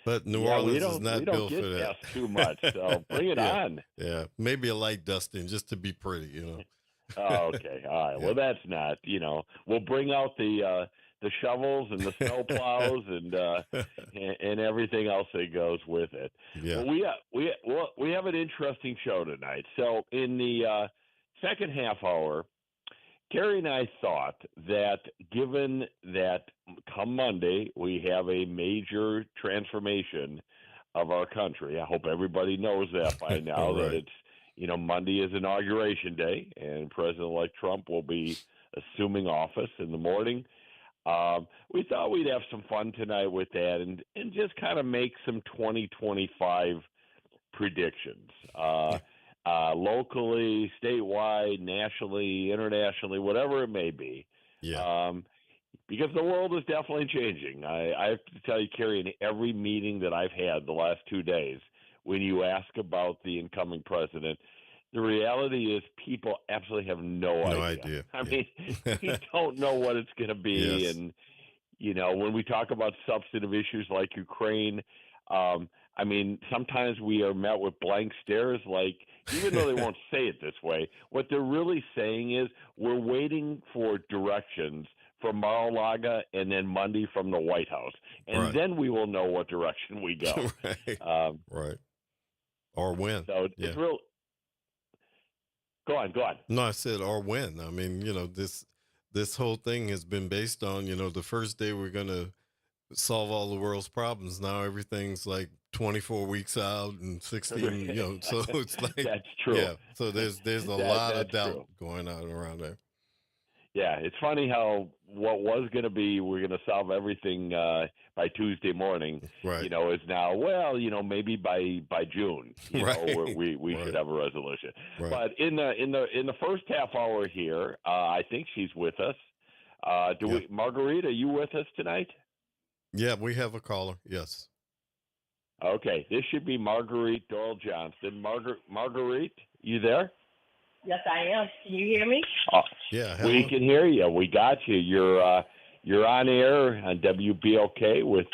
But New Yeah, Orleans is we not don't built for get that. dust too much, so bring it Yeah, on. yeah. Maybe a light dusting just to be pretty, Oh, okay. All right. Yeah, Well, that's not. We'll bring out the shovels and the snow plows and everything else that goes with it. yeah. Well, we have an interesting show tonight. So in the second half hour, Carrie and I thought that given that come Monday we have a major transformation of our country. I hope everybody knows that by now that Right. it's Monday is inauguration day and President-elect Trump will be assuming office in the morning. We thought we'd have some fun tonight with that and just kind of make some 2025 predictions. Locally, statewide, nationally, internationally, whatever it may be. Yeah. Um, because the world is definitely changing. I have to tell you, Kerry, in every meeting that I've had the last 2 days, when you ask about the incoming president, the reality is people absolutely have no No idea. idea. I Yeah. mean, we don't know what it's going to be. Yes. And when we talk about substantive issues like Ukraine, I mean, sometimes we are met with blank stares. Like, even though they won't say it this way, what they're really saying is we're waiting for directions from Mar-a-Lago and then Monday from the White House, and Right. then we will know what direction we go. Right. Um, Right. Or when. so it's Yeah. real. Go on, go on. No, I said or when. I mean, this whole thing has been based on, the first day we're gonna solve all the world's problems. Now everything's like 24 weeks out and 16, so it's like, That's true. yeah. So there's a lot of That's doubt true. going on around there. Yeah, it's funny how what was going to be we're going to solve everything by Tuesday morning, Right. is now maybe by June, Right. we should Right. have a resolution. Right. But in the first half hour here, I think she's with us. Do Yeah. we, Marguerite? Are you with us tonight? Yeah, we have a caller. Yes. Okay, this should be Marguerite Doyle Johnston. Marguerite, you there? Yes, I am. Can you hear me? Oh, Yeah. we Hello. can hear you. We got you. You're on air on WBOK with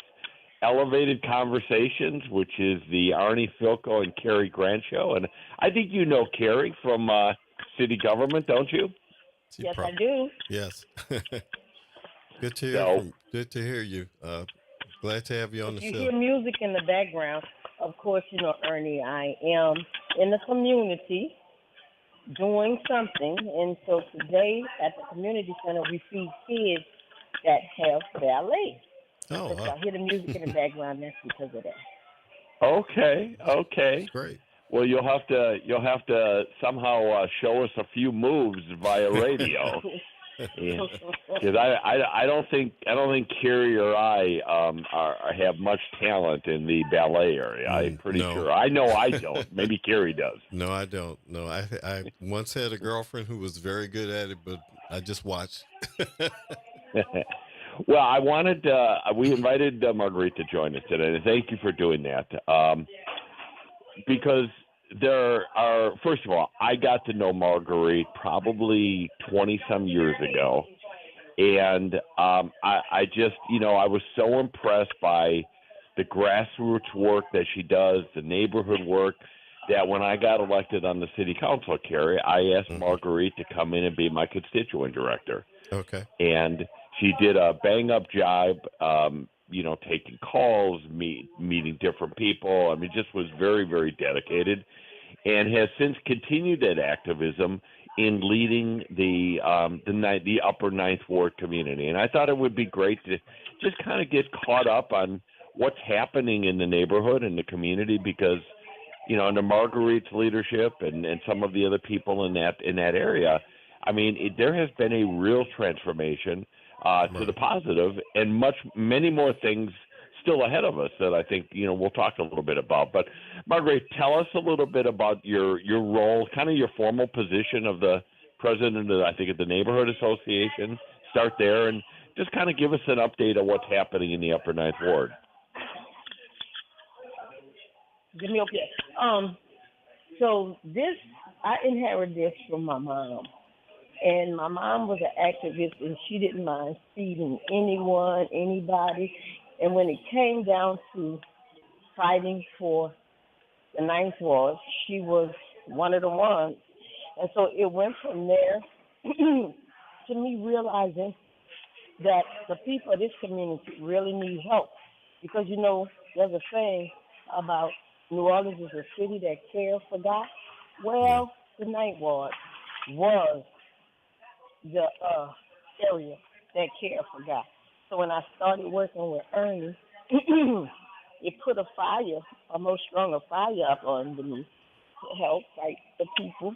Elevated Conversations, which is the Arnie Filko and Carrie Grant show. And I think you know Carrie from city government, don't you? See, Yes, I do. yes. So, Good to hear you. Glad to have you on If the you show. hear music in the background, of course, you know, Ernie, I am in the community doing something. And so today at the community center, we feed kids that have ballet. Oh, So if wow. I hear the music in the background, that's because of that. okay, okay. Great. Well, you'll have to somehow show us a few moves via radio. Yeah, because I don't think Carrie or I have much talent in the ballet area. I'm pretty No. sure. I know I don't. Maybe Carrie does. No, I don't. No, I once had a girlfriend who was very good at it, but I just watched. Well, I wanted we invited Marguerite to join us today, and thank you for doing that. Because there are, first of all, I got to know Marguerite probably 20 some years ago, and I just, I was so impressed by the grassroots work that she does, the neighborhood work. That when I got elected on the city council, Carrie, I asked Mhm. Marguerite to come in and be my constituent director, Okay. and she did a bang up job. Taking calls, meeting different people. I mean, just was very, very dedicated, and has since continued that activism in leading the Upper Ninth Ward community. And I thought it would be great to just kind of get caught up on what's happening in the neighborhood and the community because under Marguerite's leadership and some of the other people in that area, I mean, there has been a real transformation to the Right. positive, and many more things still ahead of us that I think we'll talk a little bit about. But Marguerite, tell us a little bit about your role, kind of your formal position of the president of I think of the neighborhood association. Start there and just kind of give us an update of what's happening in the Upper Ninth Ward. Give me okay. So this I inherited this from my mom, and my mom was an activist, and she didn't mind feeding anyone, anybody. And when it came down to fighting for the Ninth Ward. She was one of the ones. And so it went from there to me realizing that the people of this community really need help. Because, there's a saying about New Orleans is a city that cares for God. Well, the Ninth Ward was the area that cared for God. So when I started working with Ernie, it put a much stronger fire up under me to help fight the people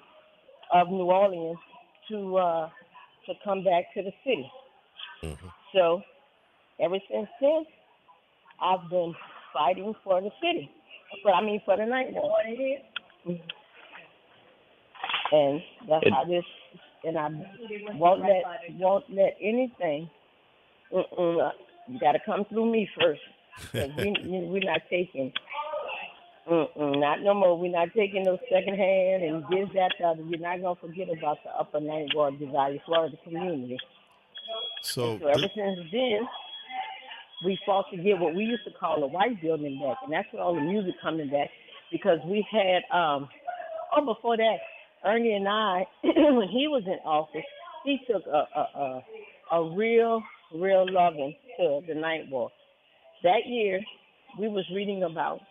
of New Orleans to come back to the city. Mm-hmm. So ever since then, I've been fighting for the city. For the Ninth Ward. And that's how this. And I won't let anything. You got to come through me first. 'Cause we're not taking. Not no more. We're not taking no second hand and this, that, the other. We're not gonna forget about the Upper Ninth Ward Desire Florida community. So ever since then, we fought to get what we used to call the white building back, and that's where all the music coming back, because we had before that, Ernie and I, when he was in office, he took a real loving to the Ninth Ward. That year, we was reading about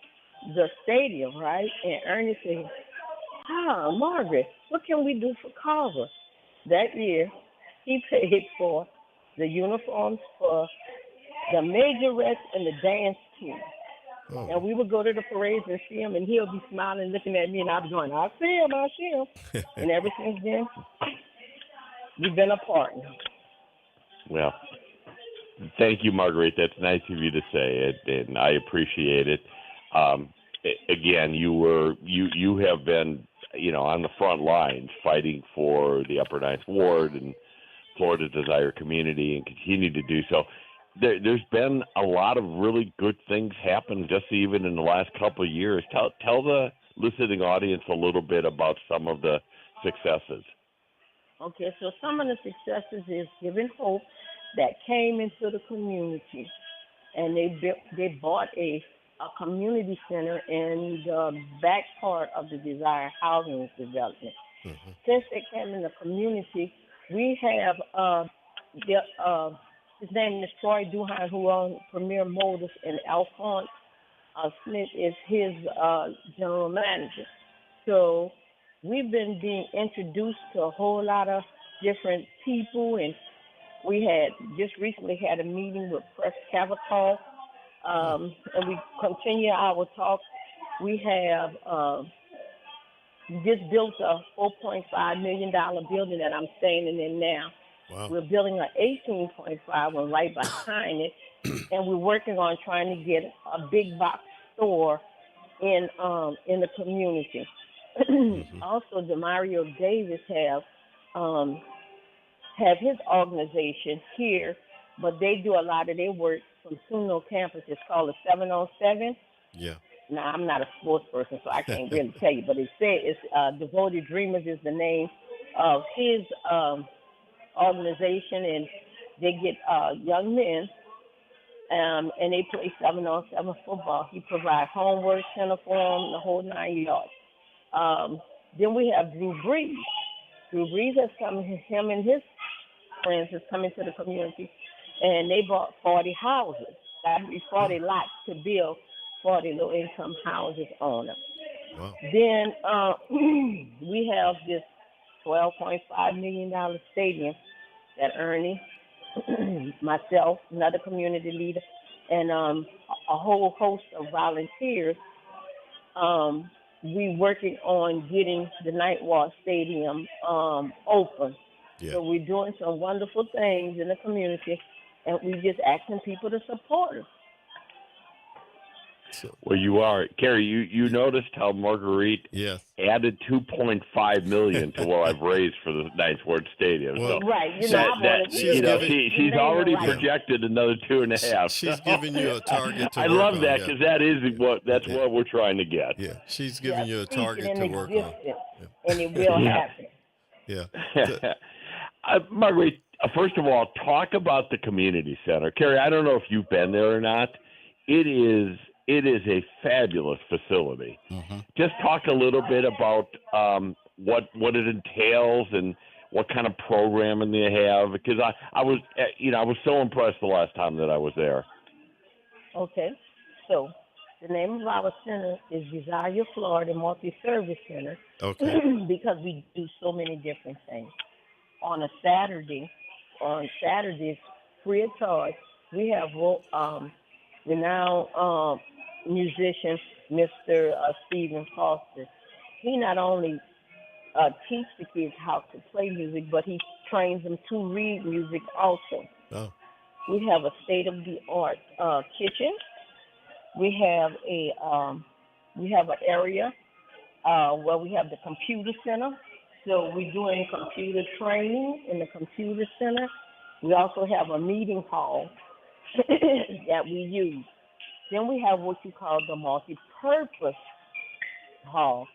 the stadium, right? And Ernie said, Margaret, what can we do for Carver? That year, he paid for the uniforms for the majorettes and the dance team. Oh. And we would go to the parades and see him, and he'll be smiling, looking at me, and I'll be going, I see him. And ever since then, we've been a partner. Well, thank you, Marguerite. That's nice of you to say it, and I appreciate it. Again, you have been, on the front lines fighting for the Upper Ninth Ward and Florida Desire community, and continue to do so. There's been a lot of really good things happen just even in the last couple of years. Tell the listening audience a little bit about some of the successes. Okay, so some of the successes is giving hope that came into the community, and they bought a community center in the back part of the Desire Housing Development. Mm-hmm. Since they came in the community, we have his name is Troy Duhan, who owns Premier Motors, and Alphonse Smith is his general manager. So we've been being introduced to a whole lot of different people, and we had just recently had a meeting with Press Cavatal, and we continue our talk. We have just built a $4.5 million building that I'm standing in now. Wow. We're building an 18.5 one right behind it, and we're working on trying to get a big box store in the community. Mm-hmm. Also, Demario Davis have his organization here, but they do a lot of their work from Suno campus. It's called the 707. Yeah. Now, I'm not a sports person, so I can't really tell you, but it's Devoted Dreamers is the name of his organization, and they get young men, and they play 7-on-7 football. He provides homework, center for them, the whole 9 yards. Then we have Drew Brees. Drew Brees has come, him and his friends has come into the community, and they bought 40 houses. That'd be 40 lots to build 40 low-income houses on them. Wow. Then we have this $12.5 million stadium that Ernie, myself, another community leader, and a whole host of volunteers, we working on getting the Ninth Ward Stadium open. Yeah. So we're doing some wonderful things in the community, and we just asking people to support us. Well, you are, Carrie. You noticed how Marguerite added $2.5 million to what I've raised for the Ninth Ward Stadium. Well, so right, she's already projected another 2.5. She's giving you a target to I work love on, that because that is what we're trying to get. Yeah, she's giving you a target to work on. And it will happen. Yeah. Marguerite, first of all, talk about the community center. Carrie, I don't know if you've been there or not. It is it is a fabulous facility. Mm-hmm. Just talk a little bit about what it entails and what kind of programming they have, because I was I was so impressed the last time that I was there. Okay. So the name of our center is Desire Florida Multi-Service Center Okay. because we do so many different things. On Saturdays, free of charge, we have renowned musician Mr. Stephen Foster. He not only teach the kids how to play music, but he trains them to read music also. Oh. We have a state-of-the-art kitchen. We have an area where we have the computer center. So we're doing computer training in the computer center. We also have a meeting hall that we use. Then we have what you call the multi-purpose hall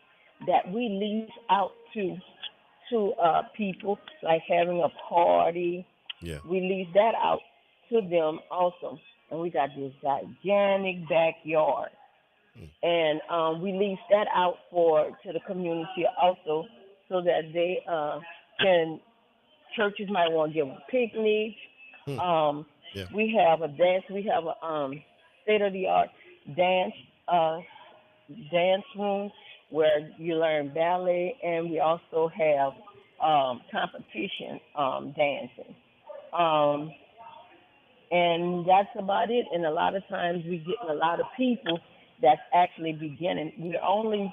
that we lease out to people, like having a party. Yeah. We lease that out to them also. And we got this gigantic backyard. And we lease that out to the community also, so that they churches might want to give a picnic. Yeah. We have a state-of-the-art dance room where you learn ballet, and we also have competition dancing. And that's about it. And a lot of times we get a lot of people that's actually beginning. We're only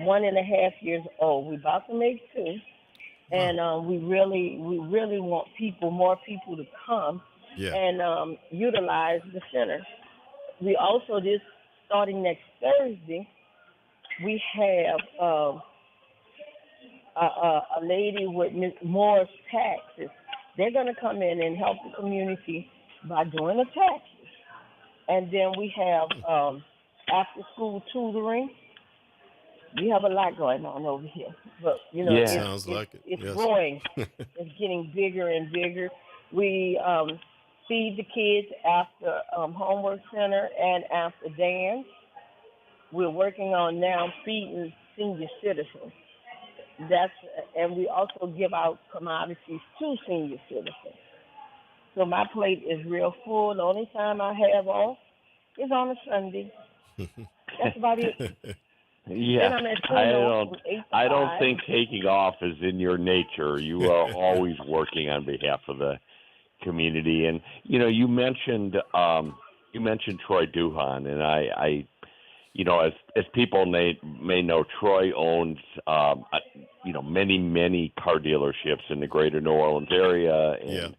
1.5 years old. We're about to make 2. And we really want more people to come and utilize the center. We also, starting next Thursday, we have a lady with Ms. Moore's Taxes. They're going to come in and help the community by doing the taxes. And then we have after-school tutoring. We have a lot going on over here. But, Sounds like it. It's Yes. growing. It's getting bigger and bigger. We feed the kids after homework center and after dance. We're working on now feeding senior citizens. And we also give out commodities to senior citizens. So my plate is real full. The only time I have off is on a Sunday. That's about it. Yeah, Then I'm at I don't 8 to 5. think taking off is in your nature. You are always working on behalf of the community, and you mentioned Troy Duhan, and I as people may know, Troy owns many car dealerships in the greater New Orleans area and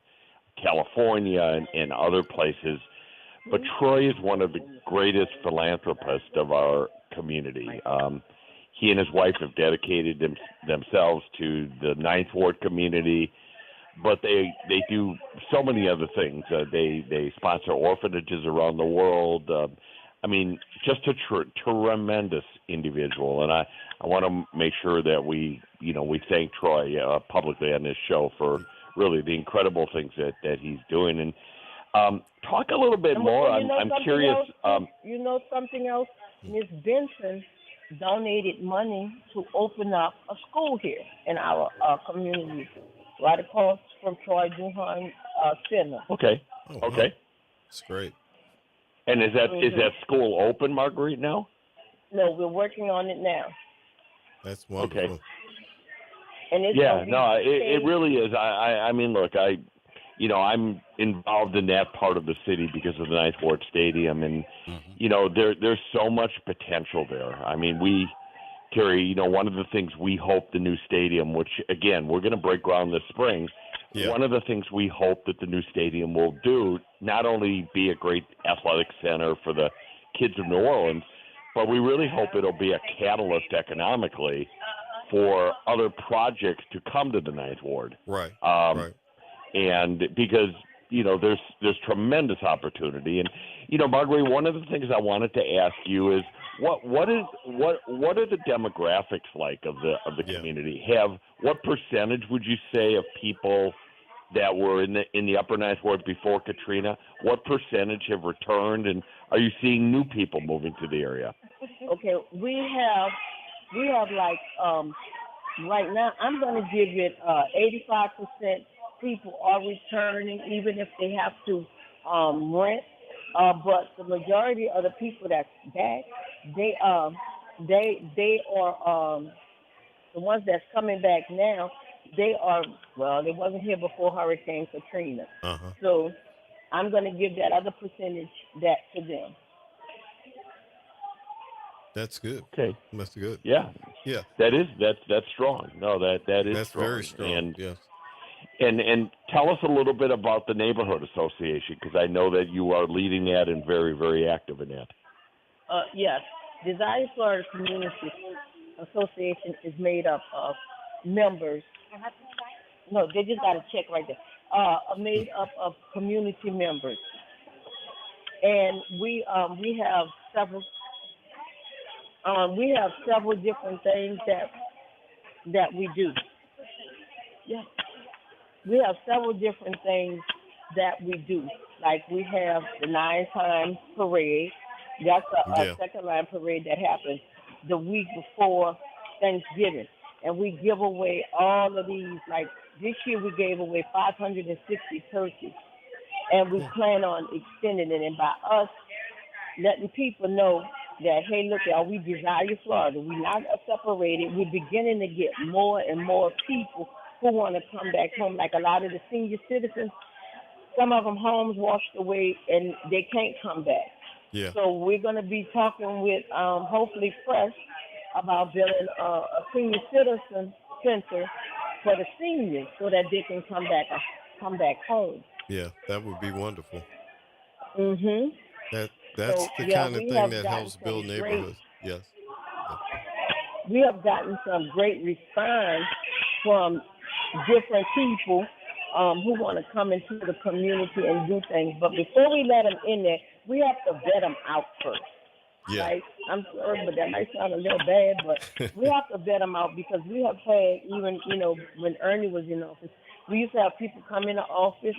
California and other places. But Troy is one of the greatest philanthropists of our community. He and his wife have dedicated themselves to the Ninth Ward community, but they do so many other things. They sponsor orphanages around the world. Just a tremendous individual, and I want to make sure that we thank Troy publicly on this show for really the incredible things that he's doing. And talk a little bit more. I'm curious. Something else? Ms. Benson donated money to open up a school here in our community, right across from Troy Duhan Center. Okay. Oh, okay. That's great. And is that school open, Marguerite, now? No, we're working on it now. That's wonderful. Okay. And it's it really is. I mean, look, I'm involved in that part of the city because of the Ninth Ward Stadium, and there's so much potential there. I mean, Terry, one of the things we hope the new stadium, which again we're going to break ground this spring. Yeah. One of the things we hope that the new stadium will do, not only be a great athletic center for the kids of New Orleans, but we really hope it'll be a catalyst economically for other projects to come to the Ninth Ward. Right. Right. And because, there's tremendous opportunity. And, Marguerite, one of the things I wanted to ask you is what are the demographics like of the community? What percentage would you say of people that were in the Upper Ninth Ward before Katrina? What percentage have returned, and are you seeing new people moving to the area? Okay, we have like right now. I'm going to give it 85% people are returning, even if they have to rent. But the majority of the people that's back, they are the ones that's coming back now. They are they wasn't here before Hurricane Katrina, Uh-huh. so I'm going to give that other percentage that to them. That's good. Okay. That's good. Yeah, Yeah. that's strong. No, that is That's strong. very strong. Yes. And tell us a little bit about the neighborhood association, because I know that you are leading that and very, very active in that. Yes, Desire Florida Community Association is made up of members. No, they just got a check right there. Made up of community members, and we have several different things that we do. Yeah, we have several different things that we do. Like we have the 9 times parade. That's a Yeah. second line parade that happens the week before Thanksgiving. And we give away all of these. Like this year we gave away 560 turkeys. And we plan on extending it. And by us letting people know that, hey, look, y'all, we Desire Florida. We're not separated. We're beginning to get more and more people who want to come back home. Like a lot of the senior citizens, some of them homes washed away and they can't come back. Yeah. So we're going to be talking with hopefully Press about building a senior citizen center for the seniors so that they can come back home. Yeah. That would be wonderful. Mhm. That's So the yeah, kind of we thing have that gotten helps build some great. neighborhoods. Yes. We have gotten some great response from different people who want to come into the community and do things. But before we let them in there, we have to vet them out first. Yeah. Right? I'm sorry, but that might sound a little bad, but we have to vet them out because we have had even, when Ernie was in office, we used to have people come in the office.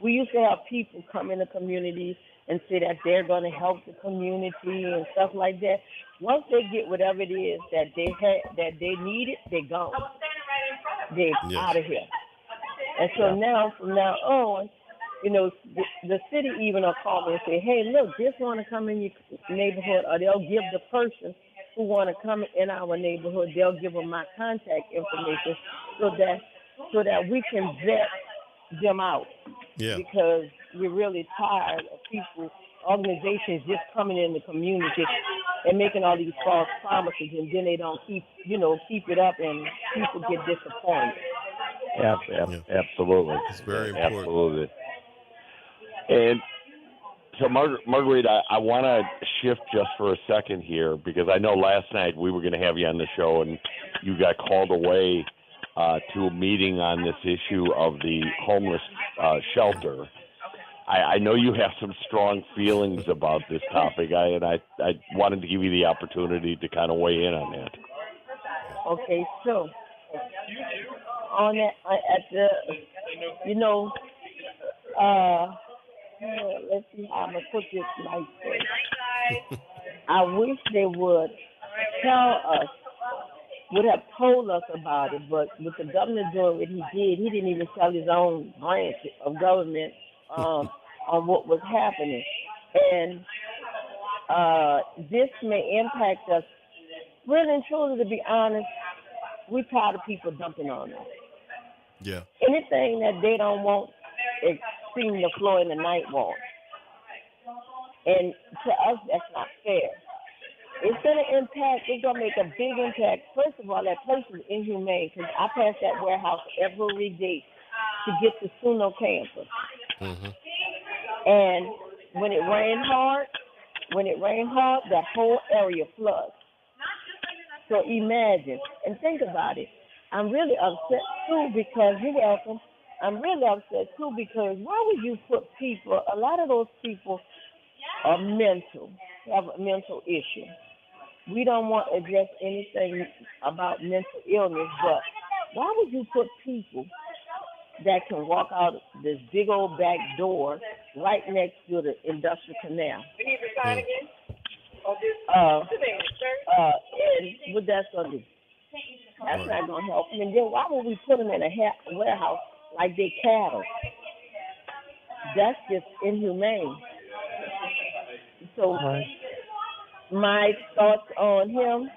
We used to have people come in the community and say that they're going to help the community and stuff like that. Once they get whatever it is that they needed, they gone. They're Yes. out of here. And so now, from now on, the city even will call me and say, hey, look, just want to come in your neighborhood, or they'll give the person who want to come in our neighborhood, they'll give them my contact information so that we can vet them out. Yeah. Because we're really tired of organizations just coming in the community and making all these false promises, and then they don't keep it up, and people get disappointed. Absolutely. It's very important. Absolutely. And so, Marguerite, I want to shift just for a second here, because I know last night we were going to have you on the show, and you got called away to a meeting on this issue of the homeless shelter. I know you have some strong feelings about this topic, and I wanted to give you the opportunity to kind of weigh in on that. Okay, so on that, at the, let's see how I'm gonna put this nicely. I wish they would would have told us about it, but with the governor doing what he did, he didn't even tell his own branch of government on what was happening. And this may impact us. Really and truly, to be honest, we're tired of people dumping on us. Yeah. Anything that they don't want, it's seeing the floor in the night walk. And to us, that's not fair. It's going to make a big impact. First of all, that place is inhumane, because I pass that warehouse every day to get to Suno campus. Mm-hmm. And when it rained hard, that whole area floods. So imagine, and think about it. I'm really upset too because, you're welcome, I'm really upset too because why would you put people, a lot of those people are have a mental issue. We don't want to address anything about mental illness, but Why would you put people that can walk out this big old back door right next to the industrial canal? Mm. And what that's gonna do? That's Right. not gonna help them. And then why would we put them in a warehouse like they cattle? That's just inhumane. So Right. my thoughts on him,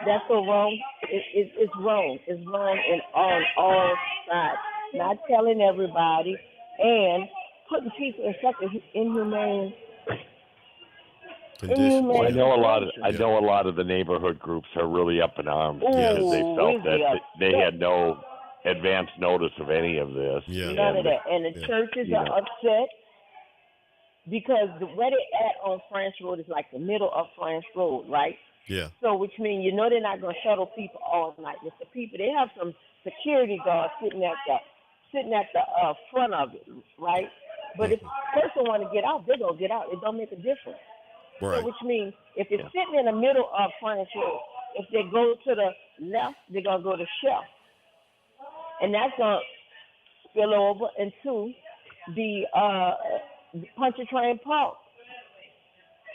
that's so wrong. It's wrong. It's wrong on all sides. Not telling everybody and putting people in such an inhumane. Conditions. Well, I know a lot of I Yeah. know a lot of the neighborhood groups are really up in arms Ooh, because they felt really that upset. they had no advance notice of any of this. Yeah. None of And, that. And the Yeah. churches You are know. upset because where they at on France Road is like the middle of France Road, right? Yeah. So, which means you know they're not going to shuttle people all night. It's the people. They have some security guards sitting at the front of it, right? But if the person want to get out, they're gonna get out. It don't make a difference. Right. So, which means if it's Yeah. sitting in the middle of France Road, if they go to the left, they're gonna go to Chef, and that's gonna spill over into the Pontchartrain Park.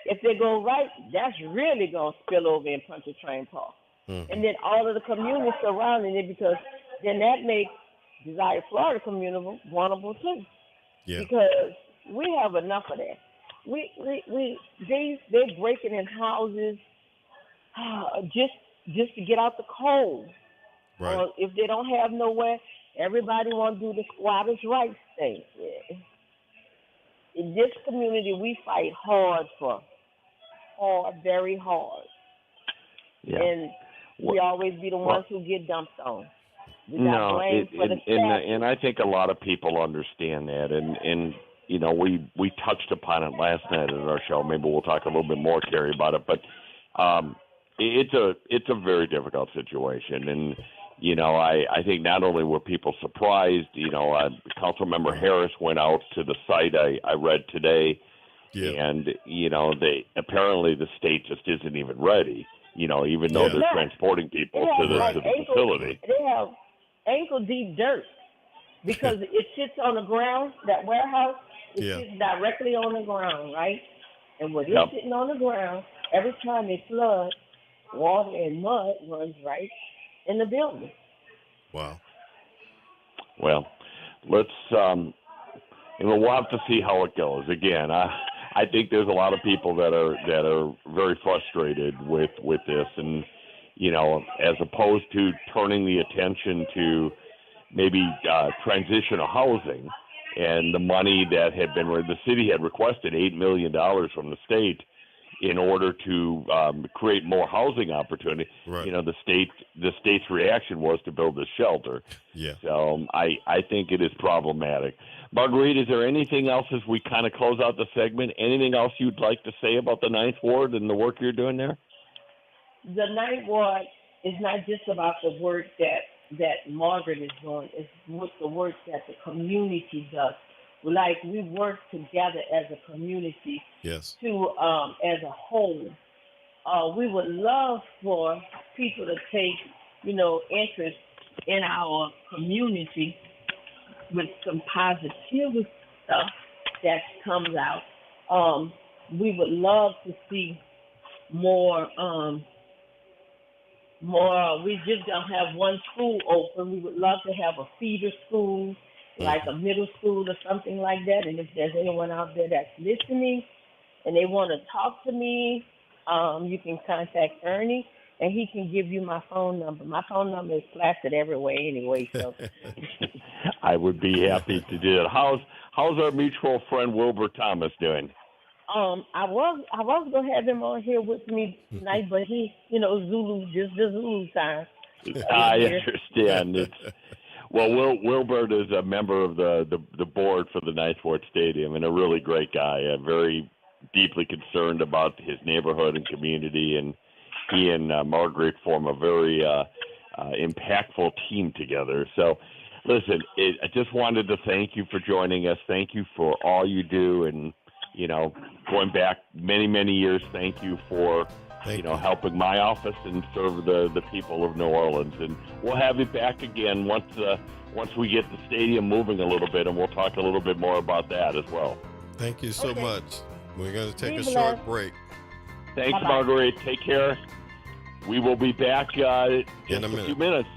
If they go right, that's really gonna spill over in Pontchartrain Park. Mhm. And then all of the communities surrounding it, because then that makes Desire Florida community vulnerable too. Yeah. Because we have enough of that. They're breaking in houses just to get out the cold. Right. Or if they don't have nowhere, everybody want to do the squatters' rights thing. In this community, we fight hard, very hard. yeah. And we always be the ones who get dumped on. We got blamed for the staff. and I think a lot of people understand that, and you know we touched upon it last night at our show. Maybe we'll talk a little bit more, Carrie, about it. But it's a very difficult situation, and you know I think not only were people surprised, you know, Councilmember Harris went out to the site. I read today, Yeah. and you know apparently the state just isn't even ready. You know, even though Yeah. they're No. transporting people They to have the like facility. They have ankle deep dirt because it sits on the ground. That warehouse it Yeah. sits directly on the ground, right? And when Yep. it's sitting on the ground, every time it floods, water and mud runs right in the building. Wow. Well, let's we'll have to see how it goes. Again, I think there's a lot of people that are very frustrated with this, and you know, as opposed to turning the attention to maybe transitional housing and the money that had been the city had requested $8 million from the state in order to create more housing opportunity. Right. You know, the state's reaction was to build a shelter. Yeah. So I think it is problematic. Marguerite, is there anything else as we kind of close out the segment? Anything else you'd like to say about the Ninth Ward and the work you're doing there? The Ninth Ward is not just about the work that Margaret is doing. It's what the work that the community does. Like we work together as a community Yes. to as a whole. We would love for people to take, interest in our community with some positive stuff that comes out. We would love to see more. We just don't have one school open. We would love to have a feeder school, like a middle school or something like that. And if there's anyone out there that's listening and they want to talk to me, you can contact Ernie, and he can give you my phone number. My phone number is plastered everywhere anyway. So I would be happy to do it. How's our mutual friend Wilbur Thomas doing? I was gonna have him on here with me tonight, but he, Zulu, just the Zulu time. I understand. Wilbert is a member of the board for the Ninth Ward Stadium and a really great guy, very deeply concerned about his neighborhood and community, and he and Margaret form a very impactful team together. So, listen, I just wanted to thank you for joining us. Thank you for all you do, and going back many, many years, thank you for you Thank know, you. helping my office and serve the people of New Orleans. And we'll have you back again once we get the stadium moving a little bit, and we'll talk a little bit more about that as well. Thank you so Okay. much. We're going to take Be a blessed. short break. Thanks, Bye-bye. Marguerite. Take care. We will be back just In a a few minute. minutes.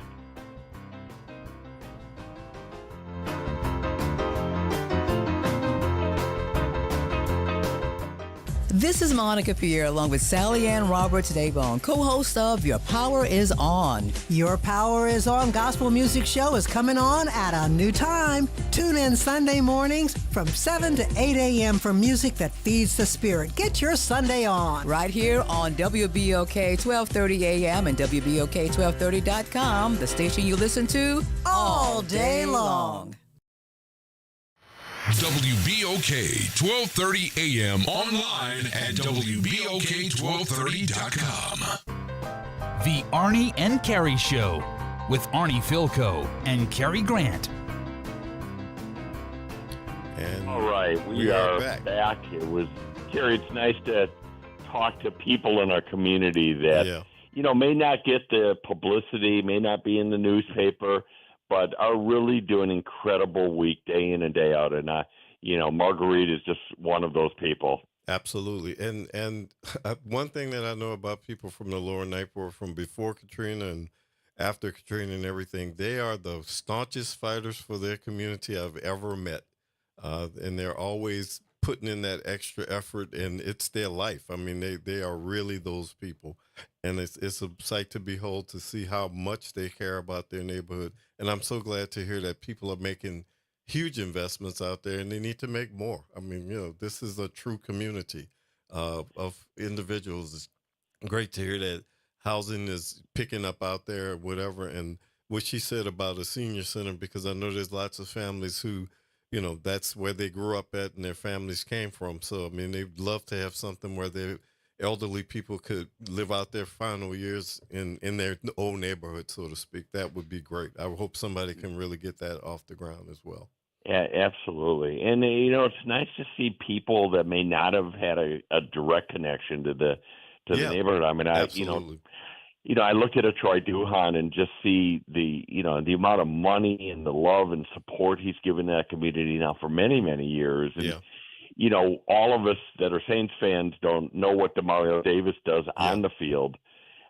This is Monica Pierre along with Sally Ann Roberts Daybone, co-host of Your Power is On. Your Power is On gospel music show is coming on at a new time. Tune in Sunday mornings from 7 to 8 a.m. for music that feeds the spirit. Get your Sunday on. Right here on WBOK 1230 AM and WBOK1230.com, the station you listen to All day long. WBOK 1230 AM online at WBOK1230.com. The Arnie and Carrie Show with Arnie Filco and Carrie Grant. And All right, we are back. It was, Carrie, it's nice to talk to people in our community that, yeah. you know, may not get the publicity, may not be in the newspaper, but are really doing incredible work day in and day out. And, you know, Marguerite is just one of those people. Absolutely. And one thing that I know about people from the lower Ninth Ward from before Katrina and after Katrina and everything, they are the staunchest fighters for their community I've ever met. And they're always putting in that extra effort, and it's their life. I mean, they are really those people. And it's a sight to behold to see how much they care about their neighborhood. And I'm so glad to hear that people are making huge investments out there, and they need to make more. I mean, you know, this is a true community of individuals. It's great to hear that housing is picking up out there, whatever. And what she said about a senior center, because I know there's lots of families who, you know, that's where they grew up at and their families came from. So, I mean, they'd love to have something where their elderly people could live out their final years in their old neighborhood, so to speak. That would be great. I hope somebody can really get that off the ground as well. Yeah, absolutely. And, you know, it's nice to see people that may not have had a direct connection to the neighborhood. I mean, Absolutely. you know, I look at a Troy Duhan and just see the amount of money and the love and support he's given that community now for many, many years. And, Yeah. you know, all of us that are Saints fans don't know what Demario Davis does on the field.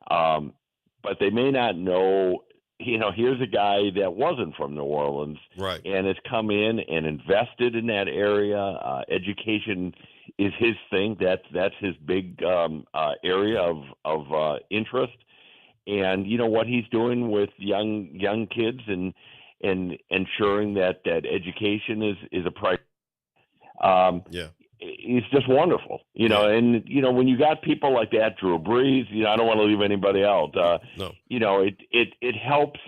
But they may not know, you know, here's a guy that wasn't from New Orleans, Right. and has come in and invested in that area. Education is his thing. That's his big area of interest. And you know what he's doing with young kids and ensuring that education is a priority. Yeah. It's just wonderful, you know. And you know, when you got people like that, Drew Brees, you know, I don't want to leave anybody out. No. You know, it helps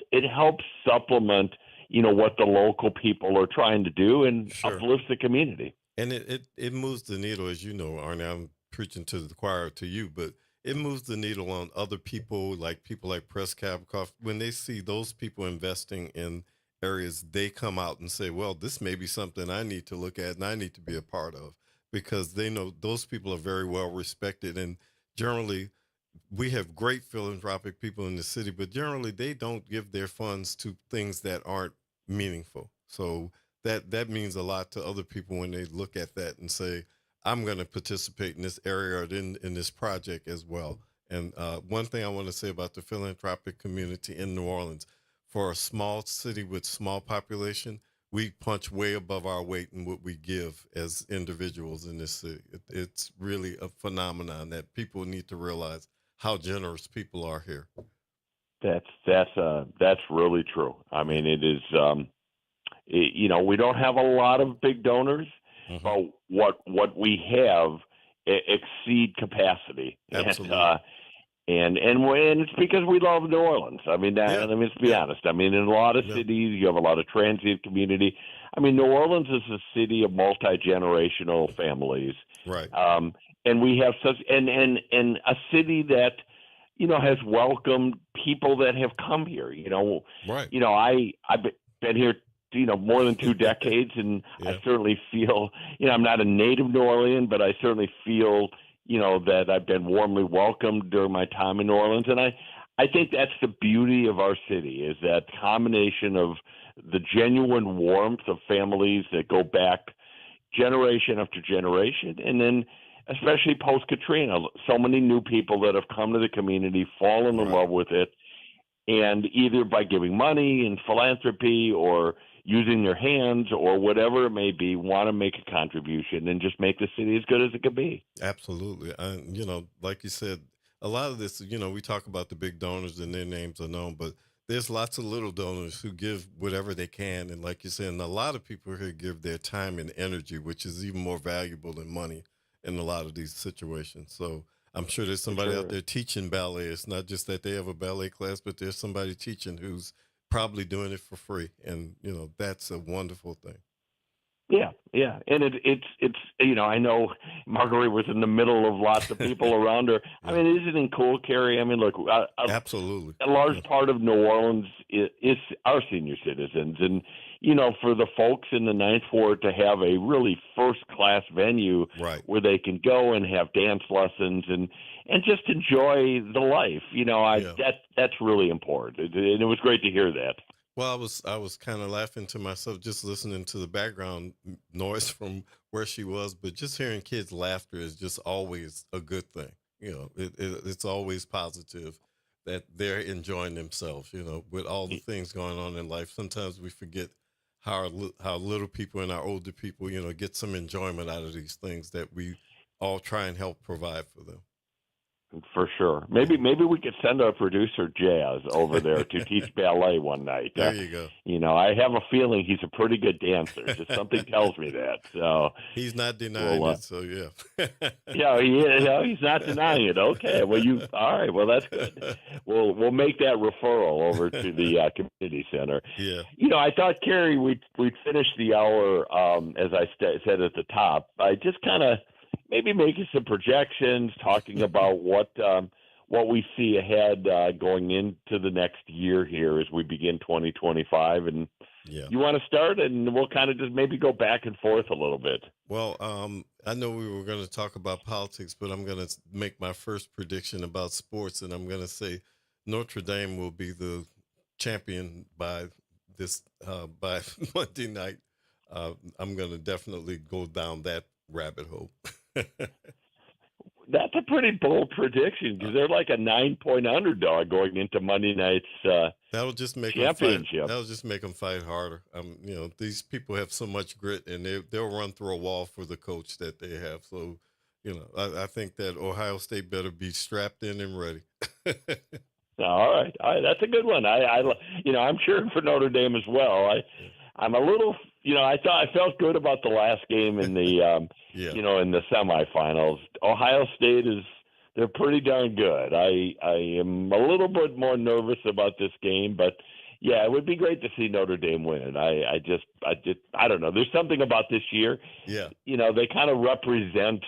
supplement, you know, what the local people are trying to do and Sure. uplifts the community. And it moves the needle, as you know, Arnie. I'm preaching to the choir to you, but it moves the needle on other people like Prescott. When they see those people investing in areas, they come out and say, well, this may be something I need to look at and I need to be a part of, because they know those people are very well respected. And generally, we have great philanthropic people in the city, but generally they don't give their funds to things that aren't meaningful. So that means a lot to other people when they look at that and say, I'm going to participate in this area or in this project as well. And one thing I want to say about the philanthropic community in New Orleans, for a small city with small population, we punch way above our weight in what we give as individuals in this city. It's really a phenomenon that people need to realize how generous people are here. That's really true. I mean, it is. You know, we don't have a lot of big donors, but what we have exceed capacity. Absolutely. And it's because we love New Orleans. I mean, let's be honest. I mean, in a lot of cities, you have a lot of transient community. I mean, New Orleans is a city of multi-generational families. Right. And we have such and a city that, you know, has welcomed people that have come here. You know, Right. You know, I've been here, you know, more than 2 decades, and I certainly feel, you know, I'm not a native New Orleans, but I certainly feel, that I've been warmly welcomed during my time in New Orleans. And I think that's the beauty of our city, is that combination of the genuine warmth of families that go back generation after generation, and then especially post-Katrina, so many new people that have come to the community, fallen in love with it, and either by giving money and philanthropy or using their hands or whatever it may be, want to make a contribution and just make the city as good as it could be. Absolutely. Like you said, a lot of this, we talk about the big donors and their names are known, but there's lots of little donors who give whatever they can. And like you said, and a lot of people here give their time and energy, which is even more valuable than money in a lot of these situations. So I'm sure there's somebody out there teaching ballet. It's not just that they have a ballet class, but there's somebody teaching who's probably doing it for free. And, that's a wonderful thing. Yeah. And it's I know Marguerite was in the middle of lots of people around her. I mean, isn't it cool, Carrie? I mean, look, absolutely. A large part of New Orleans is our senior citizens. And, for the folks in the Ninth Ward to have a really first-class venue where they can go and have dance lessons and just enjoy the life, that's really important. And it was great to hear that. Well, I was kind of laughing to myself just listening to the background noise from where she was, but just hearing kids' laughter is just always a good thing. It's always positive that they're enjoying themselves. With all the things going on in life, sometimes we forget how little people and our older people, get some enjoyment out of these things that we all try and help provide for them. For sure. Maybe we could send our producer Jazz over there to teach ballet one night. There you go. I have a feeling he's a pretty good dancer. Just something tells me that. So he's not denying it. So yeah. He's not denying it. Okay. Well, all right. Well, that's good. We'll make that referral over to the community center. Yeah. I thought, Carrie, we'd finish the hour as I said at the top. I just kind of maybe making some projections, talking about what we see ahead going into the next year here as we begin 2025. And you want to start, and we'll kind of just maybe go back and forth a little bit. Well, I know we were going to talk about politics, but I'm going to make my first prediction about sports, and I'm going to say Notre Dame will be the champion by Monday night. I'm going to definitely go down that rabbit hole. That's a pretty bold prediction because they're like a 9-point underdog going into Monday night's that'll just make championship. That'll just make them fight harder. These people have so much grit, and they'll run through a wall for the coach that they have. So, I think that Ohio State better be strapped in and ready. All right, that's a good one. I'm cheering for Notre Dame as well. I'm a little, I felt good about the last game in the, in the semifinals. Ohio State they're pretty darn good. I am a little bit more nervous about this game, but yeah, it would be great to see Notre Dame win it. I don't know. There's something about this year. Yeah. They kind of represent,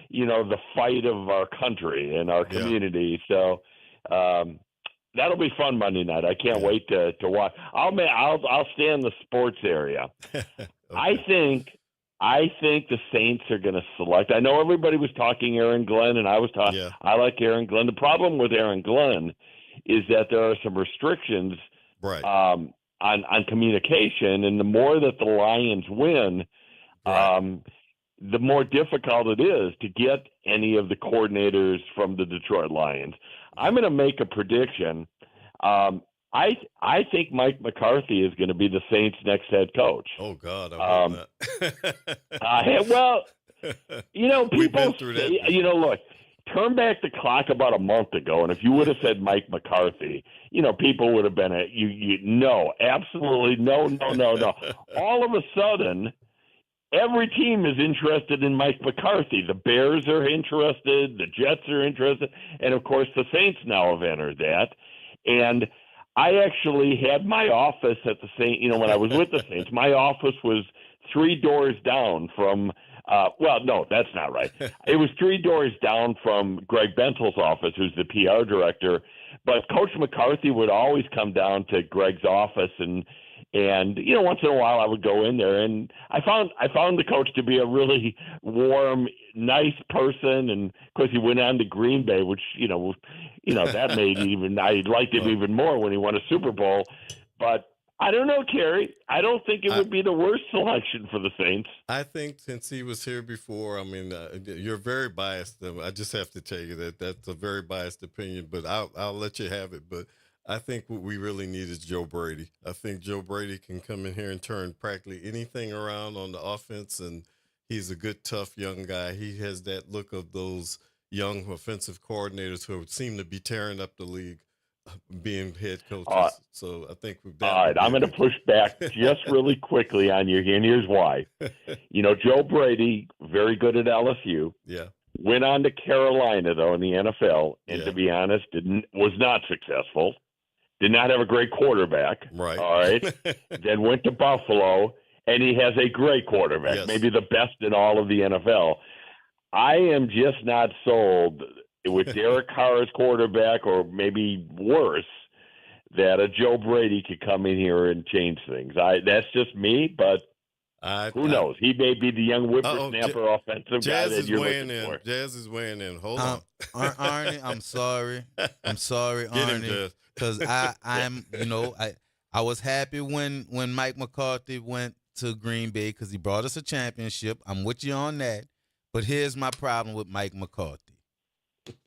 the fight of our country and our community. So, that'll be fun Monday night. I can't wait to watch. I'll stay in the sports area. Okay. I think the Saints are going to select. I know everybody was talking Aaron Glenn, and I was talking. Yeah. I like Aaron Glenn. The problem with Aaron Glenn is that there are some restrictions on communication, and the more that the Lions win, the more difficult it is to get any of the coordinators from the Detroit Lions. I'm going to make a prediction. I think Mike McCarthy is going to be the Saints' next head coach. Oh God, I hope not. Well, people say, look, turn back the clock about a month ago, and if you would have said Mike McCarthy, people would have been no, absolutely no. All of a sudden, every team is interested in Mike McCarthy. The Bears are interested. The Jets are interested. And, of course, the Saints now have entered that. And I actually had my office at the Saints. When I was with the Saints, my office was 3 doors down from no, that's not right. It was 3 doors down from Greg Bentel's office, who's the PR director. But Coach McCarthy would always come down to Greg's office and And once in a while I would go in there, and I found the coach to be a really warm, nice person. And of course, he went on to Green Bay, which that made I liked him even more when he won a Super Bowl. But I don't know, Kerry. I don't think it would be the worst selection for the Saints. I think since he was here before, I mean, you're very biased. I just have to tell you that's a very biased opinion, but I'll let you have it. But I think what we really need is Joe Brady. I think Joe Brady can come in here and turn practically anything around on the offense, and he's a good, tough young guy. He has that look of those young offensive coordinators who seem to be tearing up the league, being head coaches. So I think we've done. All right, I'm going to push back just really quickly on you here, and here's why. Joe Brady, very good at LSU. Yeah. Went on to Carolina, though, in the NFL, and to be honest, was not successful. Did not have a great quarterback. Right. All right. Then went to Buffalo, and he has a great quarterback, Yes. maybe the best in all of the NFL. I am just not sold with Derek Carr as quarterback, or maybe worse, that a Joe Brady could come in here and change things. That's just me, but who knows? He may be the young whippersnapper offensive guy that you're looking for. Jazz is weighing in. Hold on. Arnie, I'm sorry. I'm sorry, Get him, Arnie. Jazz. Because I was happy when Mike McCarthy went to Green Bay because he brought us a championship. I'm with you on that. But here's my problem with Mike McCarthy.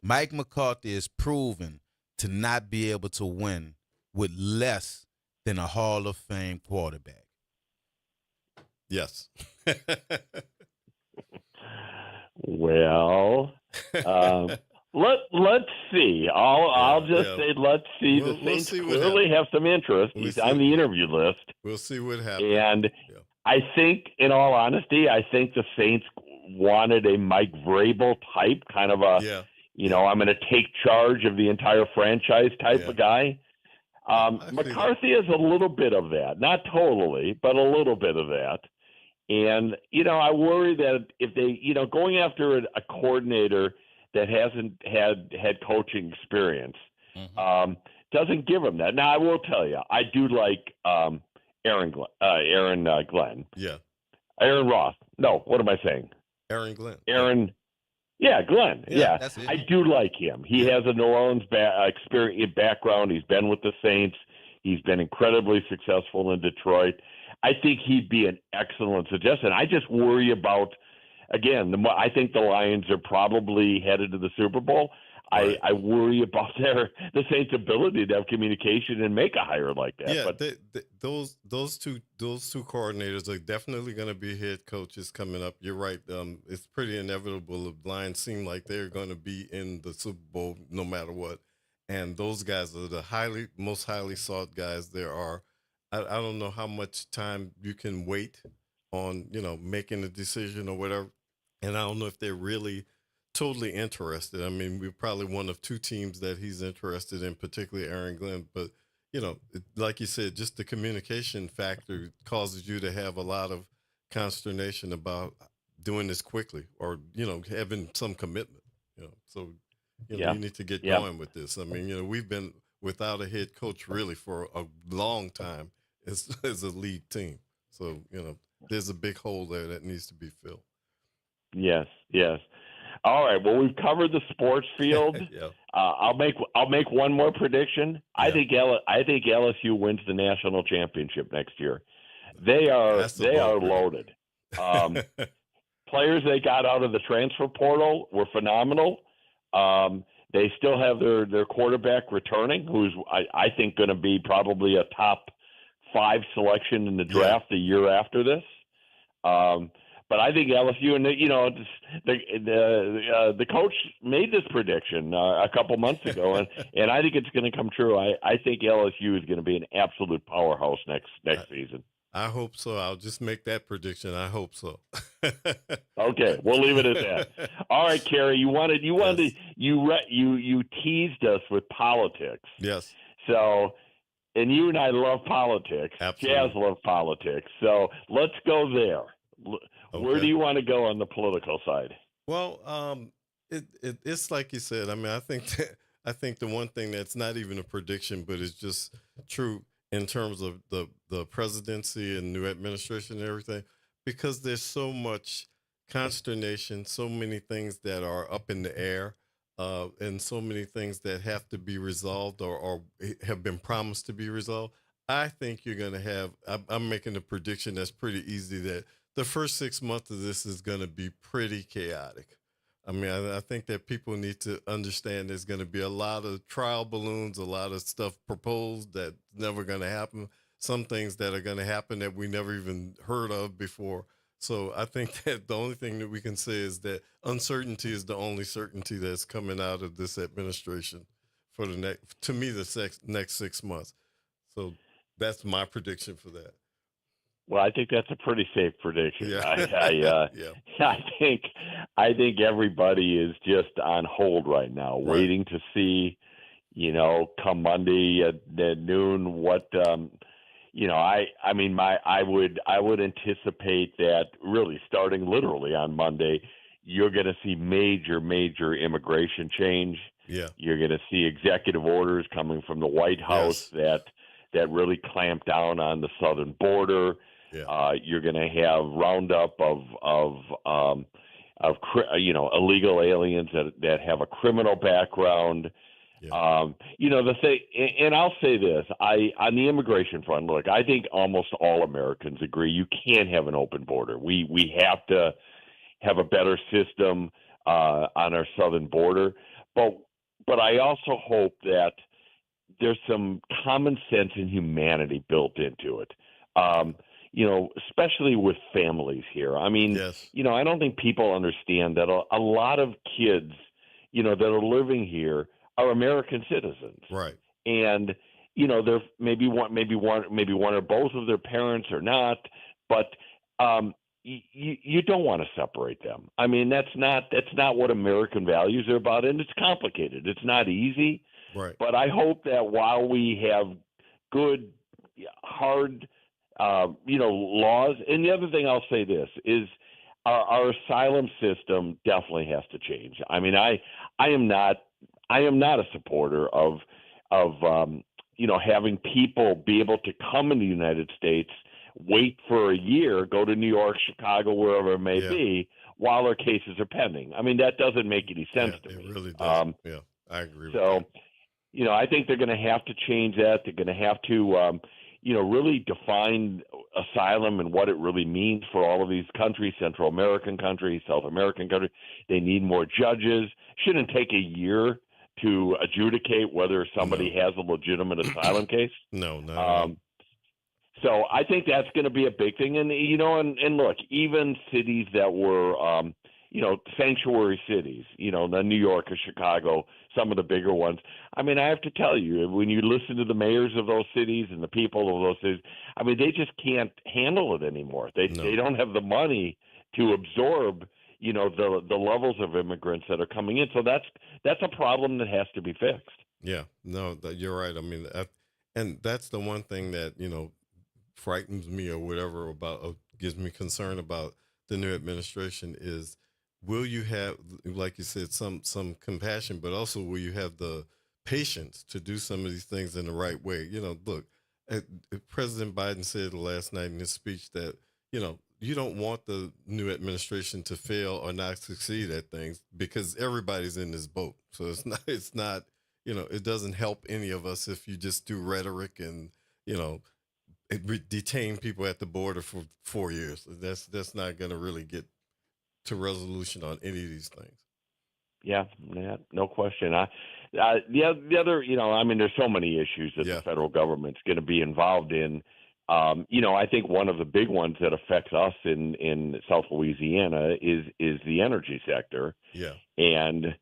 Mike McCarthy is proven to not be able to win with less than a Hall of Fame quarterback. Yes. Well, let's see. I'll just say let's see. The Saints clearly have some interest. He's on the interview list. We'll see what happens. And I think, in all honesty, I think the Saints wanted a Mike Vrabel type, kind of a, I'm going to take charge of the entire franchise type of guy. McCarthy is a little bit of that, not totally, but a little bit of that. And, I worry that if they, going after a coordinator that hasn't had head coaching experience, doesn't give him that. Now, I will tell you, I do like Aaron Glenn. Yeah. Aaron Roth. No, what am I saying? Aaron Glenn. Glenn. Yeah. That's it. I do like him. He has a New Orleans experience background. He's been with the Saints. He's been incredibly successful in Detroit. I think he'd be an excellent suggestion. I just worry about, again, I think the Lions are probably headed to the Super Bowl. Right. I worry about the Saints' ability to have communication and make a hire like that. Yeah, but those two coordinators are definitely going to be head coaches coming up. You're right. It's pretty inevitable. The Lions seem like they're going to be in the Super Bowl no matter what, and those guys are the most highly sought guys there are. I don't know how much time you can wait on making a decision or whatever, and I don't know if they're really totally interested. I mean, we're probably one of two teams that he's interested in, particularly Aaron Glenn. But, like you said, just the communication factor causes you to have a lot of consternation about doing this quickly or, having some commitment. So, you need to get going with this. I mean, we've been without a head coach really for a long time as a lead team. So, there's a big hole there that needs to be filled. Yes. All right. Well, we've covered the sports field. I'll make one more prediction. I think LSU wins the national championship next year. They are loaded. Players they got out of the transfer portal were phenomenal. They still have their quarterback returning, who's I think going to be probably a top 5 selection in the draft the year after this. But I think LSU, and the coach made this prediction a couple months ago, and I think it's going to come true. I think LSU is going to be an absolute powerhouse next season. I hope so. I'll just make that prediction. I hope so. Okay, we'll leave it at that. All right, Kerry, you teased us with politics. Yes. So, and you and I love politics. Absolutely. Jazz love politics. So let's go there. Okay. Where do you want to go on the political side? Well, it's like you said. I mean, I think the one thing that's not even a prediction, but it's just true. in terms of the presidency and new administration and everything, because there's so much consternation, so many things that are up in the air, and so many things that have to be resolved or have been promised to be resolved. I think you're going to have, I'm making a prediction that's pretty easy that the first 6 months of this is going to be pretty chaotic. I mean, I think that people need to understand there's going to be a lot of trial balloons, a lot of stuff proposed that's never going to happen, some things that are going to happen that we never even heard of before. So I think that the only thing that we can say is that uncertainty is the only certainty that's coming out of this administration for the next, to me, the next 6 months. So that's my prediction for that. Well, I think that's a pretty safe prediction. Yeah. I think everybody is just on hold right now, waiting to see, come Monday at noon what I would anticipate that really starting literally on Monday, you're going to see major immigration change. Yeah. You're going to see executive orders coming from the White House that really clamp down on the southern border. Yeah. You're going to have roundup of illegal aliens that have a criminal background. Yeah. The thing, and I'll say this: on the immigration front, look, I think almost all Americans agree you can't have an open border. We have to have a better system on our southern border, but I also hope that there's some common sense and humanity built into it. Especially with families here. I mean, yes. I don't think people understand that a lot of kids, that are living here are American citizens. Right. And, they're maybe one or both of their parents are not, but you don't want to separate them. I mean, that's not what American values are about, and it's complicated. It's not easy. Right. But I hope that while we have good, hard laws. And the other thing I'll say this is our asylum system definitely has to change. I mean, I am not a supporter of having people be able to come in the United States, wait for a year, go to New York, Chicago, wherever it may be, while their cases are pending. I mean, that doesn't make any sense to me. It really does. I agree with that. So, I think they're going to have to change that. They're going to have to really define asylum and what it really means for all of these countries, Central American countries, South American countries. They need more judges. Shouldn't take a year to adjudicate whether somebody has a legitimate asylum case. No. So I think that's going to be a big thing. And, and look, even cities that were, sanctuary cities, the New York or Chicago, some of the bigger ones. I mean, I have to tell you, when you listen to the mayors of those cities and the people of those cities, I mean, they just can't handle it anymore. They don't have the money to absorb, the levels of immigrants that are coming in. So that's a problem that has to be fixed. Yeah, no, you're right. I mean, and that's the one thing that, frightens me or whatever about, gives me concern about the new administration is, will you have, like you said, some compassion, but also will you have the patience to do some of these things in the right way? Look, President Biden said last night in his speech that, you don't want the new administration to fail or not succeed at things because everybody's in this boat. So it's not, it doesn't help any of us if you just do rhetoric and, detain people at the border for 4 years. That's not going to really get to resolution on any of these things. Yeah, no question. The other, there's so many issues that the federal government's going to be involved in. I think one of the big ones that affects us in South Louisiana is the energy sector. Yeah. And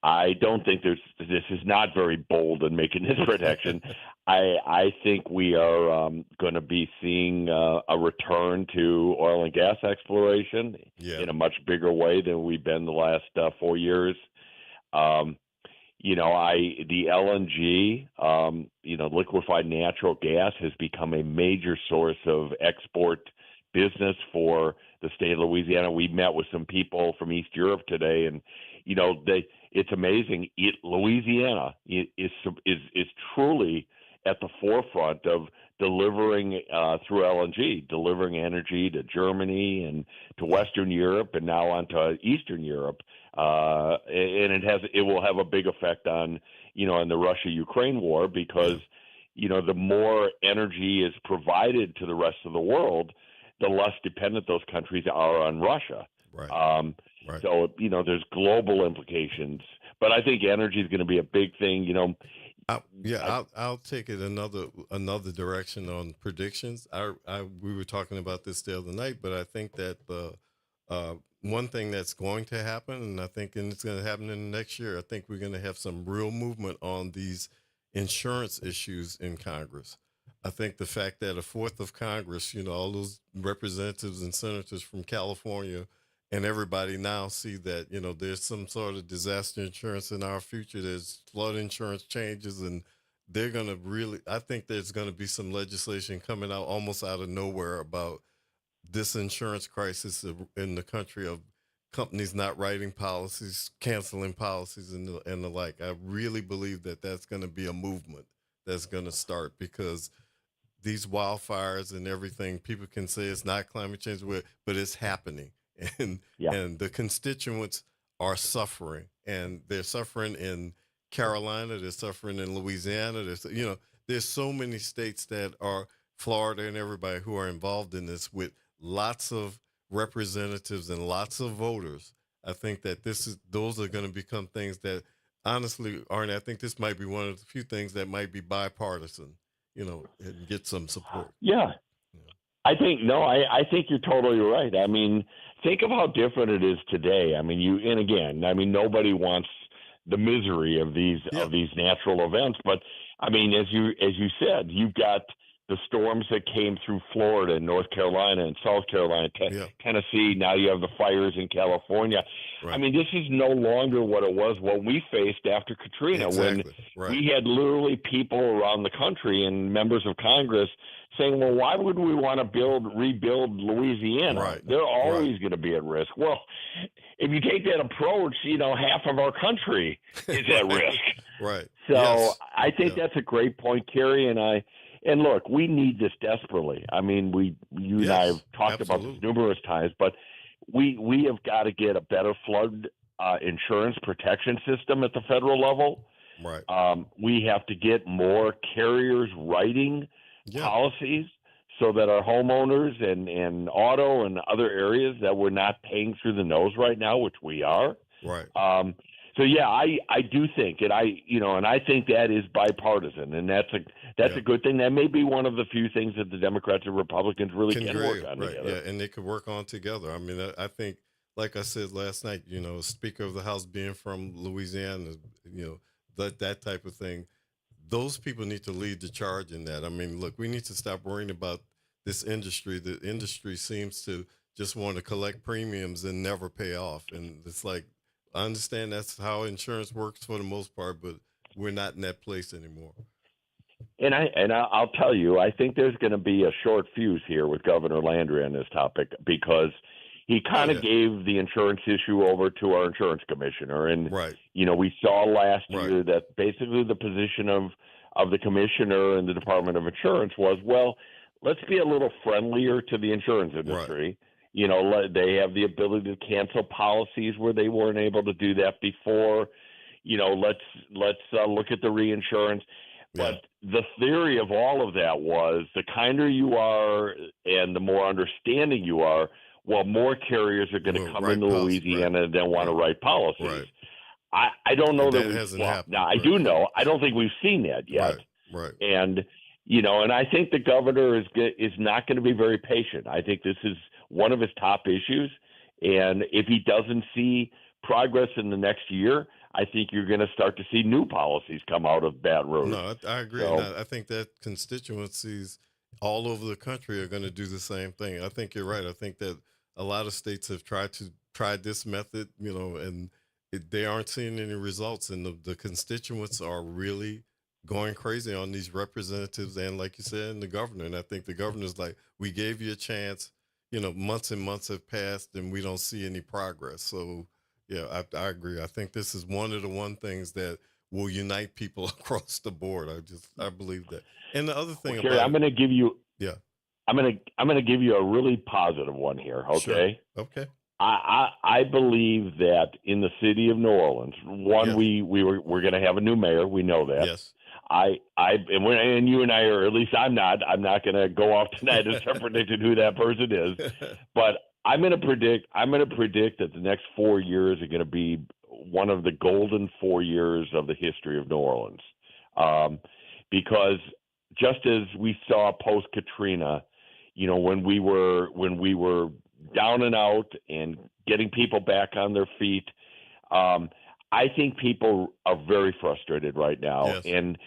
I don't think this is not very bold in making this protection. I think we are going to be seeing a return to oil and gas exploration in a much bigger way than we've been the last 4 years. The LNG, liquefied natural gas has become a major source of export business for the state of Louisiana. We met with some people from East Europe today, and it's amazing. Louisiana is truly at the forefront of delivering through LNG, delivering energy to Germany and to Western Europe and now onto Eastern Europe. And it will have a big effect on, on the Russia-Ukraine war because, the more energy is provided to the rest of the world, the less dependent those countries are on Russia. Right. Right. So, there's global implications. But I think energy is going to be a big thing, I'll take it another direction on predictions. We were talking about this the other night, but I think that the one thing that's going to happen, and it's going to happen in the next year, I think we're going to have some real movement on these insurance issues in Congress. I think the fact that a fourth of Congress, all those representatives and senators from California and everybody now see that, there's some sort of disaster insurance in our future. There's flood insurance changes, and they're going to I think there's going to be some legislation coming out almost out of nowhere about this insurance crisis in the country of companies not writing policies, canceling policies, and the like. I really believe that that's going to be a movement that's going to start because these wildfires and everything, people can say it's not climate change, but it's happening. And the constituents are suffering, and they're suffering in Carolina, they're suffering in Louisiana. There's so many states that are Florida and everybody who are involved in this with lots of representatives and lots of voters. I think that those are going to become things that, honestly, Arnie, I think this might be one of the few things that might be bipartisan, and get some support. Yeah. I think you're totally right. I mean, think of how different it is today. I mean, nobody wants the misery of these natural events, but I mean, as you said, you've got the storms that came through Florida and North Carolina and South Carolina, Tennessee. Now you have the fires in California. Right. I mean, this is no longer what it was when we faced after Katrina, when we had literally people around the country and members of Congress saying, well, why would we want to rebuild Louisiana? Right. They're always going to be at risk. Well, if you take that approach, half of our country is at risk. Right. So I think that's a great point, Kerry, and look, we need this desperately. I mean, you and I have talked about this numerous times, but we have got to get a better flood insurance protection system at the federal level. Right. We have to get more carriers writing policies so that our homeowners and auto and other areas that we're not paying through the nose right now, which we are. Right. So I do think, and I think that is bipartisan, and that's a good thing. That may be one of the few things that the Democrats and Republicans really can work on together. Yeah, and they could work on together. I mean, I think, like I said last night, Speaker of the House being from Louisiana, that type of thing. Those people need to lead the charge in that. I mean, look, we need to stop worrying about this industry. The industry seems to just want to collect premiums and never pay off, and it's like, I understand that's how insurance works for the most part, but we're not in that place anymore. And I'll tell you, I think there's going to be a short fuse here with Governor Landry on this topic because he kind of gave the insurance issue over to our insurance commissioner. And, we saw last year that basically the position of the commissioner and the Department of Insurance was, well, let's be a little friendlier to the insurance industry. Right. They have the ability to cancel policies where they weren't able to do that before. Let's look at the reinsurance. But the theory of all of that was the kinder you are and the more understanding you are, well, more carriers are going to come into Louisiana and then want to write policies. Right. I don't know that hasn't happened. Now, I do know. I don't think we've seen that yet. Right. And, and I think the governor is not going to be very patient. I think this is one of his top issues. And if he doesn't see progress in the next year, I think you're going to start to see new policies come out of Baton Rouge. No, I agree. So, I think that constituencies all over the country are going to do the same thing. I think you're right. I think that a lot of states have tried this method, and they aren't seeing any results. And the constituents are really going crazy on these representatives and, like you said, and the governor. And I think the governor's like, we gave you a chance. Months and months have passed and we don't see any progress. So, yeah, I agree. I think this is one of the things that will unite people across the board. I believe that. And the other thing Kerry, about I'm going to give you yeah, I'm going to give you a really positive one here, okay? sure. Okay. I believe that in the city of New Orleans, Yes. we're going to have a new mayor. We know that. Yes. And you and I are, at least I'm not going to go off tonight and start predicting who that person is. But I'm going to predict that the next 4 years are going to be one of the golden 4 years of the history of New Orleans, because just as we saw post Katrina, when we were down and out and getting people back on their feet, I think people are very frustrated right now, Yes. and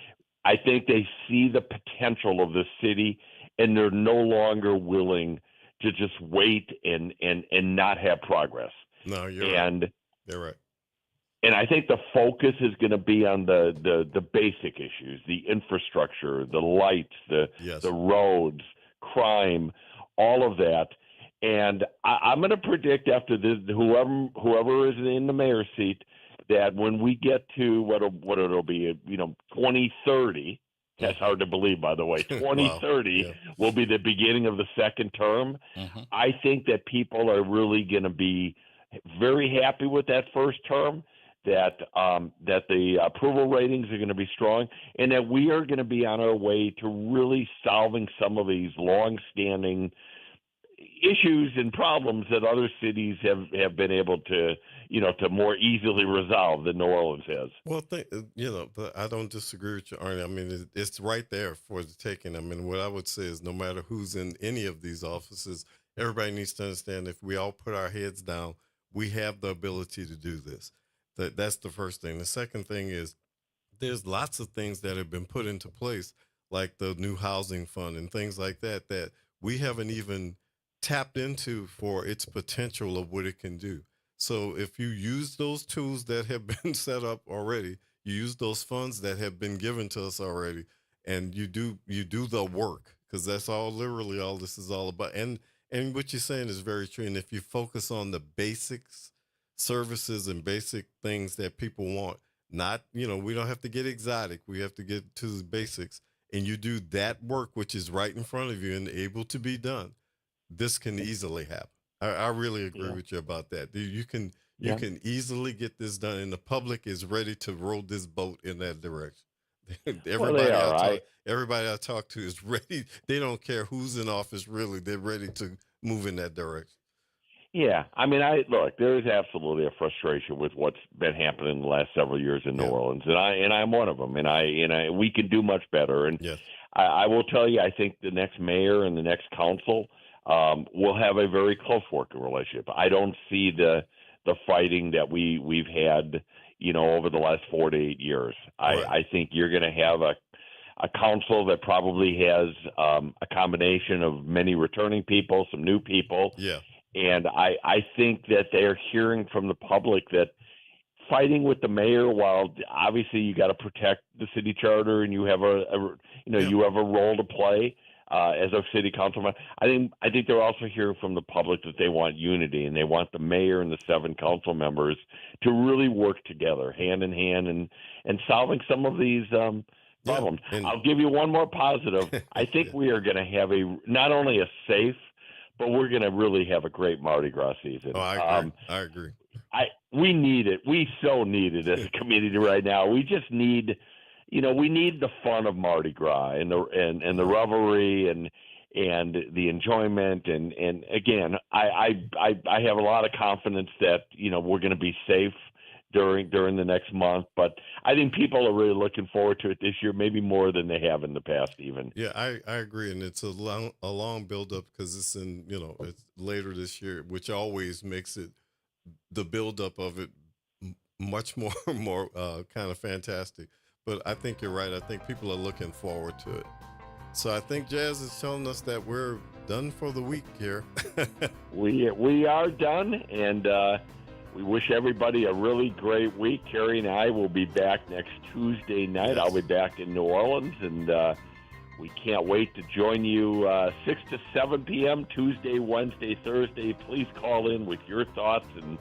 I think they see the potential of the city, and they're no longer willing to just wait and not have progress. No, you're And right. You're right. and I think the focus is going to be on the basic issues, the infrastructure, the lights, Yes. the roads, crime, all of that. And I'm going to predict after this, whoever is in the mayor's seat, that when we get to what it'll be, 2030. That's hard to believe, by the way. 2030 Wow. Yeah. will be the beginning of the second term. Mm-hmm. I think that people are really going to be very happy with that first term, that the approval ratings are going to be strong, and that we are going to be on our way to really solving some of these long-standing issues and problems that other cities have been able to more easily resolve than New Orleans has. Well, but I don't disagree with you, Arnie. I mean, it's right there for the taking. I mean, what I would say is no matter who's in any of these offices, everybody needs to understand if we all put our heads down, we have the ability to do this. That's the first thing. The second thing is there's lots of things that have been put into place, like the new housing fund and things like that, that we haven't even tapped into for its potential of what it can do. So if you use those tools that have been set up already, you use those funds that have been given to us already, and you do the work, because that's literally all this is all about. And what you're saying is very true. And if you focus on the basics, services and basic things that people want, not, we don't have to get exotic. We have to get to the basics, and you do that work, which is right in front of you and able to be done. This can easily happen. I really agree with you about that. You can easily get this done, and the public is ready to row this boat in that direction. Everybody I talk to is ready. They don't care who's in office, really. They're ready to move in that direction. Yeah, I mean, there is absolutely a frustration with what's been happening in the last several years in New Orleans, and I'm one of them. And we can do much better. And yes. I will tell you, I think the next mayor and the next council will have a very close working relationship. I don't see the fighting that we've had, over the last 4 to 8 years. Right. I think you're going to have a council that probably has a combination of many returning people, some new people. Yeah. And I think that they're hearing from the public that fighting with the mayor, while obviously you got to protect the city charter and you have you have a role to play as a city councilman. I think they're also hearing from the public that they want unity, and they want the mayor and the 7 council members to really work together, hand in hand, and solving some of these problems. And I'll give you one more positive. I think we are going to have not only a safe, but we're going to really have a great Mardi Gras season. Oh, I agree. I agree. We need it. We so need it as a community right now. We just need, we need the fun of Mardi Gras and the revelry and the enjoyment. And again, I have a lot of confidence that, we're going to be safe during the next month. But I think people are really looking forward to it this year, maybe more than they have in the past even. Yeah, I agree. And it's a long build up because it's it's later this year, which always makes it, the build up of it much more kind of fantastic. But I think you're right. I think people are looking forward to it. So I think Jazz is telling us that we're done for the week here. We are done, and we wish everybody a really great week. Kerry and I will be back next Tuesday night. Yes. I'll be back in New Orleans, and we can't wait to join you 6 to 7 p.m. Tuesday, Wednesday, Thursday. Please call in with your thoughts and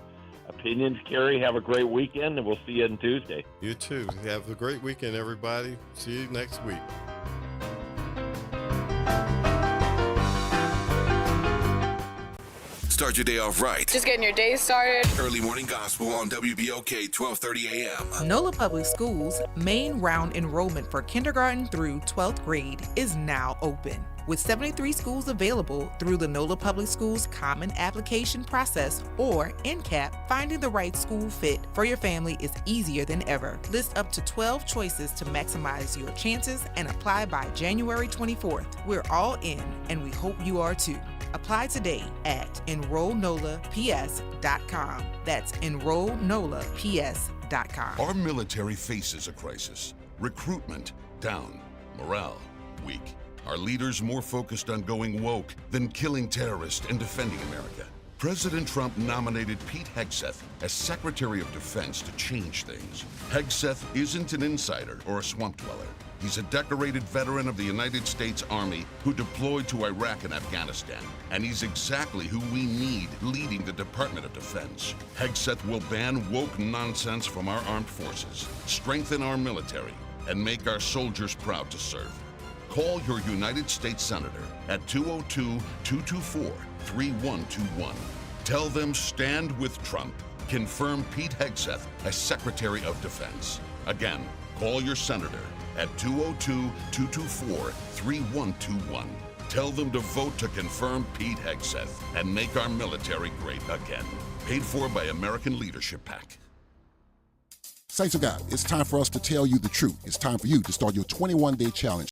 Opinions carry. Have a great weekend, and we'll see you on Tuesday. You too. Have a great weekend, everybody. See you next week. Start your day off right. Just getting your day started. Early morning gospel on WBOK 1230 AM. NOLA Public Schools' main round enrollment for kindergarten through 12th grade is now open. With 73 schools available through the NOLA Public Schools Common Application Process, or NCAP, finding the right school fit for your family is easier than ever. List up to 12 choices to maximize your chances and apply by January 24th. We're all in, and we hope you are too. Apply today at enrollnolaps.com. That's enrollnolaps.com. Our military faces a crisis. Recruitment down. Morale weak. Our leaders more focused on going woke than killing terrorists and defending America. President Trump nominated Pete Hegseth as Secretary of Defense to change things. Hegseth isn't an insider or a swamp dweller. He's a decorated veteran of the United States Army who deployed to Iraq and Afghanistan, and he's exactly who we need leading the Department of Defense. Hegseth will ban woke nonsense from our armed forces, strengthen our military, and make our soldiers proud to serve. Call your United States Senator at 202-224-3121. Tell them stand with Trump. Confirm Pete Hegseth as Secretary of Defense. Again, call your senator at 202-224-3121. Tell them to vote to confirm Pete Hegseth and make our military great again. Paid for by American Leadership PAC. Saints of God, it's time for us to tell you the truth. It's time for you to start your 21-day challenge